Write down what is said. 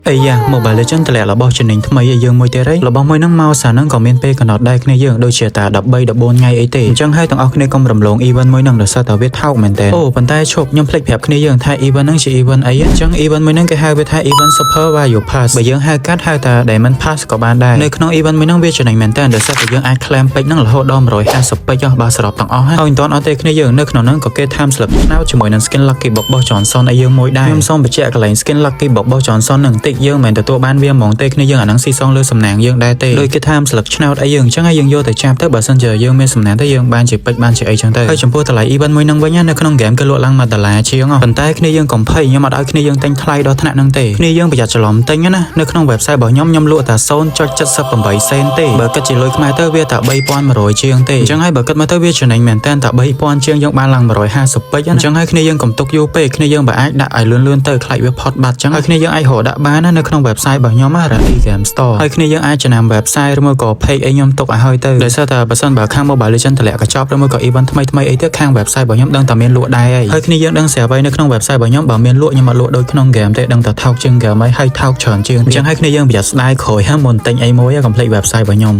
Mobile Legends តម្លាក់របស់ជំនាញថ្មីឲ្យយើងមួយទៀតរបស់មួយនឹងមកសារនឹងក៏មានពេលកំណត់ដែរគ្នាយើងដូចជាតា13 14ថ្ងៃអីទេអញ្ចឹងហើយទាំងអស់គ្នាកុំរំលង event មួយនឹងដោយសារតែវាថោកមែនតើអូប៉ុន្តែឈប់ខ្ញុំភ្លេចប្រាប់គ្នាយើងថា event នឹងជា event អីអញ្ចឹង event មួយនឹងគេហៅវាថា event Super Value Pass បើយើងហៅកាត់ហៅថា Diamond Pass ក៏បានដែរនៅក្នុង event មួយនឹងវាចំណេញមែនតើដោយសារតែយើងអាច claim ពេជ្រនឹងរហូតដល់150ពេជ្របើសរុបទាំងអស់ហើយមិនទាន់អត់ទេគ្នាយើងនៅក្នុងនឹងក៏គេថែមស្លឹកឆ្នោតជាមួយនឹង skin lucky box របស់ Johnson ឲ្យយើងមួយដែរខ្ញុំសូមបញ្ជាក់កន្លែង skin lucky box របស់ Johnson នឹងតិចយើងមិនទទួលបានវាហ្មងទេគ្នាយើងអានឹងស៊ីសងលើសំណាងយើងដែរទេដោយគេថាស្លឹកឆ្នោតអីយើងអញ្ចឹងហើយយើងយកទៅចាប់ទៅបើសិនជាយើងមានសំណាងទៅយើងបានជាពេជ្របានជាអីចឹងទៅហើយចំពោះតម្លៃ event មួយនឹងវិញនៅក្នុង game គេលក់ឡើង$1ជាងប៉ុន្តែគ្នាយើងកុំភ័យខ្ញុំអត់ឲ្យគ្នាយើងទិញថ្លៃដល់ថ្នាក់ហ្នឹងទេគ្នាយើងប្រយ័ត្នច្រឡំទិញណានៅក្នុង website របស់ខ្ញុំលក់តែ 0.78 សេនទេបើគិតជាលុយខ្មែរទៅវាតែ3100ជាងទេអញ្ចឹងហើយបើគិតមកទៅវាចំណេញមែនតើតែ3000ជាងយើងបានឡើង150ពេជ្រអញ្ចឹងហើយគ្នាយើងកុំទុកយូរពេកគ្នាយើងបើអាចដាក់ឲ្យលឿនទៅខ្លាចវាផុតបាត់អញ្ចឹងហើយគ្នាយើងអាចរកដាក់បានណានៅក្នុង website របស់ខ្ញុំ Rally Game Store ហើយគ្នាយើងអាចចំណាំ website ឬមួយក៏ page អីខ្ញុំទុកឲ្យហើយទៅដោយសារតែបើសិនបើខាង Mobile Legends តម្លាក់កញ្ចប់ឬមួយក៏ event ថ្មីអីទៅខាង website របស់ខ្ញុំដឹងតែមានលក់ដែរហើយគ្នាយើងដឹងស្រាប់ហើយនៅក្នុង website របស់ខ្ញុំបើមានលក់ខ្ញុំអត់លក់ដូចក្នុង game ទេដឹងតែថោកជាង game ហើយថោកច្រើនជាងអញ្ចឹងហើយគ្នាយើងប្រយ័ត្នស្ដាយក្រោយមុនទិញអីមួយកុំភ្លេច website របស់ខ្ញុំ